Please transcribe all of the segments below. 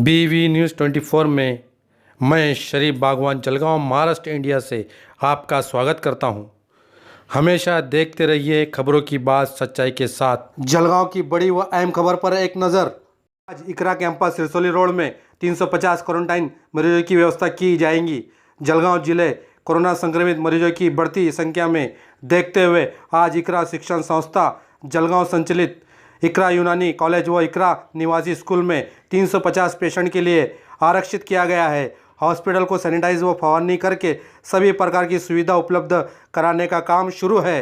BV news 24 में मैं शरीफ बागवान जलगांव महाराष्ट्र इंडिया से आपका स्वागत करता हूं। हमेशा देखते रहिए खबरों की बात सच्चाई के साथ। जलगांव की बड़ी व अहम खबर पर एक नज़र। आज इकरा कैंपस सिरसोली रोड में 350 क्वारंटाइन मरीजों की व्यवस्था की जाएगी। जलगांव जिले कोरोना संक्रमित मरीजों की बढ़ती संख्या में देखते हुए आज इकरा शिक्षण संस्था जलगांव संचालित इकरा यूनानी कॉलेज व इकरा निवासी स्कूल में 350 पेशेंट के लिए आरक्षित किया गया है। हॉस्पिटल को सैनिटाइज व फवारनी करके सभी प्रकार की सुविधा उपलब्ध कराने का काम शुरू है।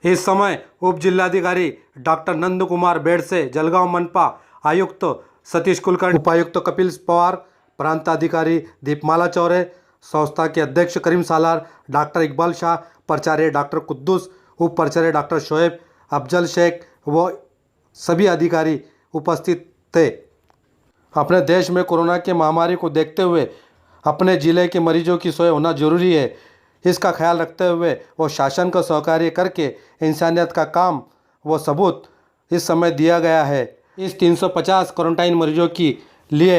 इस समय उप जिलाधिकारी डॉक्टर नंद कुमार बेड़से, जलगांव मनपा आयुक्त सतीश कुलकर्णी, उपायुक्त कपिल पवार, प्रांताधिकारी दीपमाला चौरे, संस्था के अध्यक्ष करीम सालार, डॉक्टर इकबाल शाह, प्राचार्य डॉक्टर कुद्दूस, उप प्राचार्य डॉक्टर शोएब, अफजल शेख व सभी अधिकारी उपस्थित थे। अपने देश में कोरोना की महामारी को देखते हुए अपने ज़िले के मरीजों की सोए होना जरूरी है। इसका ख्याल रखते हुए वो शासन को सहकार्य करके इंसानियत का काम व सबूत इस समय दिया गया है। इस 350 क्वारंटाइन मरीजों के लिए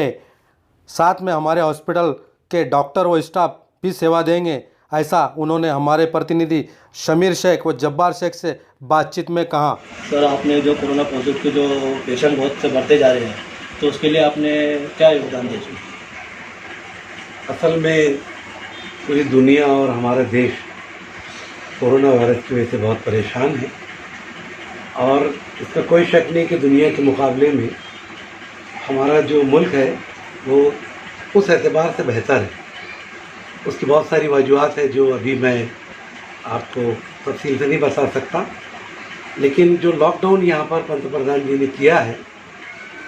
साथ में हमारे हॉस्पिटल के डॉक्टर व स्टाफ भी सेवा देंगे, ऐसा उन्होंने हमारे प्रतिनिधि शमीर शेख व जब्बार शेख से बातचीत में कहा। सर, आपने जो कोरोना पॉजिटिव के जो पेशेंट बहुत से बढ़ते जा रहे हैं, तो उसके लिए आपने क्या योगदान दिया? असल में पूरी दुनिया और हमारा देश कोरोना वायरस की वजह से बहुत परेशान है और इसका कोई शक नहीं कि दुनिया के मुकाबले में हमारा जो मुल्क है वो उस एतबार से बेहतर है। उसकी बहुत सारी वजूहत है जो अभी मैं आपको तफसील से नहीं बता सकता, लेकिन जो लॉकडाउन यहाँ पर पंतप्रधान जी ने किया है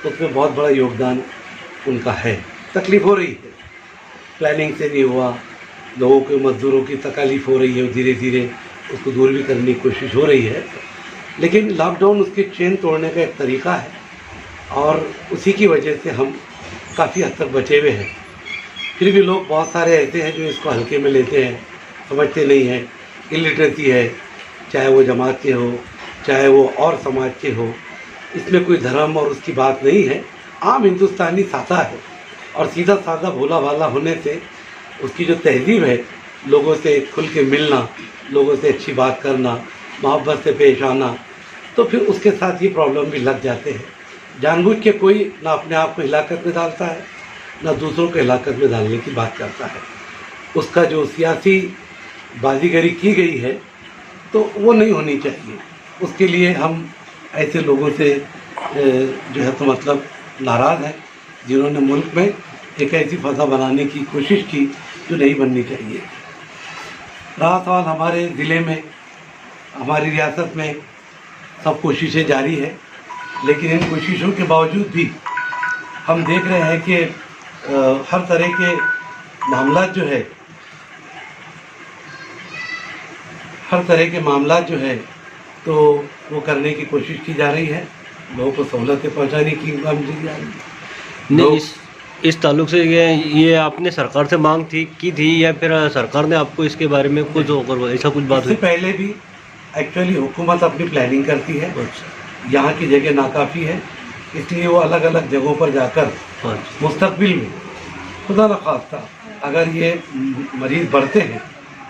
उसमें बहुत बड़ा योगदान उनका है। तकलीफ़ हो रही है, प्लानिंग से नहीं हुआ, लोगों के मज़दूरों की तकलीफ़ हो रही है, धीरे धीरे उसको दूर भी करने की कोशिश हो रही है, लेकिन लॉकडाउन उसकी चेन तोड़ने का एक तरीका है और उसी की वजह से हम काफ़ी हद तक बचे हुए हैं। फिर भी लोग बहुत सारे ऐसे हैं जो इसको हल्के में लेते हैं, समझते नहीं हैं। इलिटरेसी है, चाहे वो जमात के हो चाहे वो और समाज के हो, इसमें कोई धर्म और उसकी बात नहीं है। आम हिंदुस्तानी सादा है और सीधा साधा भोला भाला होने से उसकी जो तहजीब है, लोगों से खुल के मिलना, लोगों से अच्छी बात करना, मोहब्बत से पेश आना, तो फिर उसके साथ ये प्रॉब्लम भी लग जाते हैं। जानबूझ के कोई ना अपने आप को हिलाकत में डालता है ना दूसरों को हिलाकत में डालने की बात करता है। उसका जो सियासी बाजीगरी की गई है तो वो नहीं होनी चाहिए। उसके लिए हम ऐसे लोगों से जो है तो मतलब नाराज़ हैं जिन्होंने मुल्क में एक ऐसी फ़ज़ा बनाने की कोशिश की जो नहीं बननी चाहिए। रहा सवाल हमारे ज़िले में, हमारी रियासत में सब कोशिशें जारी है, लेकिन इन कोशिशों के बावजूद भी हम देख रहे हैं कि हर तरह के मामलात जो है तो वो करने की कोशिश की जा रही है, लोगों को सहूलतें पहुंचाने की काम की जा रही है। नहीं, इस ताल्लुक से ये आपने सरकार से मांग की थी या फिर सरकार ने आपको इसके बारे में कुछ होकर ऐसा कुछ बात? इससे पहले भी एक्चुअली हुकूमत अपनी प्लानिंग करती है, यहाँ की जगह नाकाफ़ी है, इसलिए वो अलग अलग जगहों पर जाकर मुस्तकबिल में खुदा न खास्ता अगर ये मरीज़ बढ़ते हैं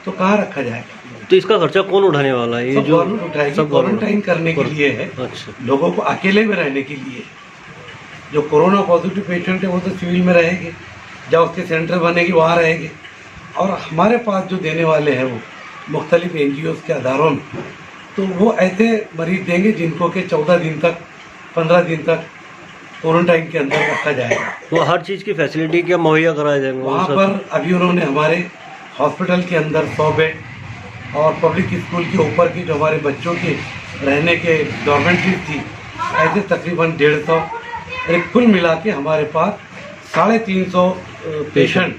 तो कहाँ रखा जाएगा। तो इसका खर्चा कौन उठाने वाला है? ये जो गवर्नमेंट उठाएगी, क्वारंटाइन करने के लिए है। अच्छा, लोगों को अकेले में रहने के लिए। जो कोरोना पॉजिटिव पेशेंट है वो तो सिविल में रहेंगे, जब उसके सेंटर बनेगी वहाँ रहेंगे, और हमारे पास जो देने वाले हैं वो मुख्तलिफ NGOs के आधारों में, तो वो ऐसे मरीज देंगे जिनको के 14 दिन तक 15 दिन तक क्वारंटाइन के अंदर रखा जाएगा। वो हर चीज़ की फैसिलिटी क्या मुहैया कराया जाएगा वहाँ पर? अभी उन्होंने हमारे हॉस्पिटल के अंदर 100 बेड और पब्लिक स्कूल के ऊपर की जो हमारे बच्चों के रहने के डॉर्मेंट्रीज थी, ऐसे तकरीबन 150, कुल मिला के हमारे पास 350 पेशेंट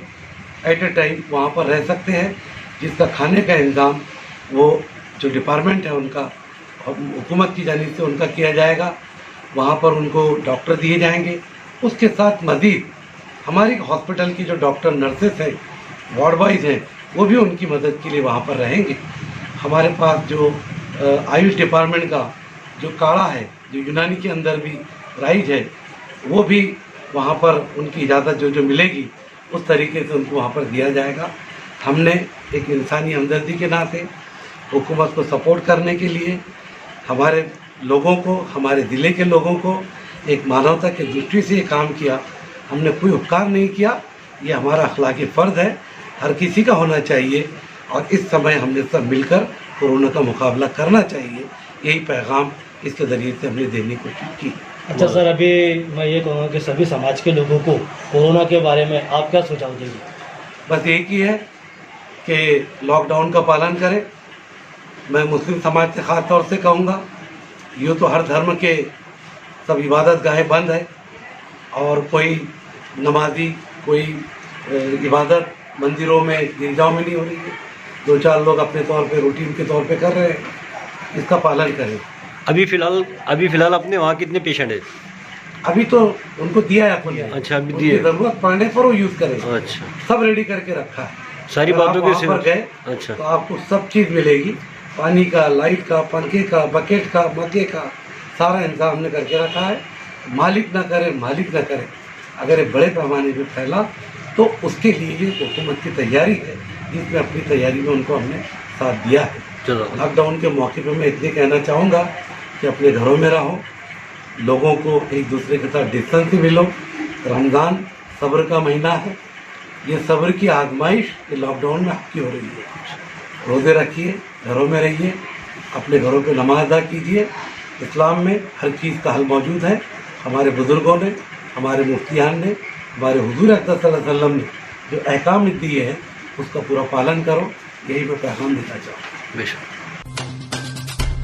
एट ए टाइम वहाँ पर रह सकते हैं, जिसका खाने का इंतज़ाम वो जो डिपार्टमेंट है उनका, हुकूमत की जानिब से उनका किया जाएगा। वहाँ पर उनको डॉक्टर दिए जाएंगे। उसके साथ मज़ीद हमारी हॉस्पिटल की जो डॉक्टर नर्सेस हैं, वार्ड बॉयज़ हैं, वो भी उनकी मदद के लिए वहाँ पर रहेंगे। हमारे पास जो आयुष डिपार्टमेंट का जो काढ़ा है, जो यूनानी के अंदर भी राइज है, वो भी वहाँ पर उनकी इजाज़त जो जो मिलेगी उस तरीके से उनको वहाँ पर दिया जाएगा। हमने एक इंसानी हमदर्दी के नाते हुकूमत को सपोर्ट करने के लिए हमारे लोगों को, हमारे ज़िले के लोगों को एक मानवता की दृष्टि से ये काम किया। हमने कोई उपकार नहीं किया, ये हमारा अखलाकी फ़र्ज़ है, हर किसी का होना चाहिए और इस समय हमने सब मिलकर कोरोना का मुकाबला करना चाहिए। यही पैगाम इसके ज़रिए से हमने देने की कोशिश की। अच्छा सर, अभी मैं ये कहूँगा कि सभी समाज के लोगों को कोरोना के बारे में आप क्या सुझाव देंगे? बस एक ही है कि लॉकडाउन का पालन करें। मैं मुस्लिम समाज से ख़ास तौर से कहूँगा, यूँ तो हर धर्म के सब इबादत गाहें बंद है और कोई नमाजी, कोई इबादत मंदिरों में, गिरजाओं में नहीं हो रही है। 2-4 लोग अपने तौर पे रूटीन के तौर पे कर रहे हैं, इसका पालन करें। अभी फिलहाल अपने वहाँ कितने पेशेंट है? अभी तो उनको दिया है अपन ने। अच्छा, अभी उनकी दिए। ज़रूरत पड़ने पर वो यूज़ करें। अच्छा, सब रेडी करके रखा है। सारी अगर आप बातों के वहाँ पर गए अच्छा, तो आपको सब चीज़ मिलेगी, पानी का, लाइट का, पंखे का, बकेट का, मग्गे का, सारा इंतजाम हमने करके रखा है। मालिक ना करे, अगर ये बड़े पैमाने पे फैला तो उसके लिए ये हुकूमत की तैयारी है, जिसमें अपनी तैयारी में उनको हमने साथ दिया है। चलो, लॉकडाउन के मौके पे मैं इतने कहना चाहूँगा कि अपने घरों में रहो, लोगों को एक दूसरे के साथ डिस्टेंस से मिलो। रमज़ान सब्र का महीना है, ये सब्र की आजमाइश ये लॉकडाउन में आपकी हो रही है। रोज़े रखिए, घरों में रहिए, अपने घरों पे नमाज अदा कीजिए। इस्लाम में हर चीज़ का हल मौजूद है। हमारे बुज़ुर्गों ने, हमारे मुफ्तियान ने, हमारे हुजूर अक़दस सल्लल्लाहु अलैहि वसल्लम ने जो अहकाम दिए हैं उसका पूरा पालन करो, यही मैं पैगाम देना चाहूँ। बेशक।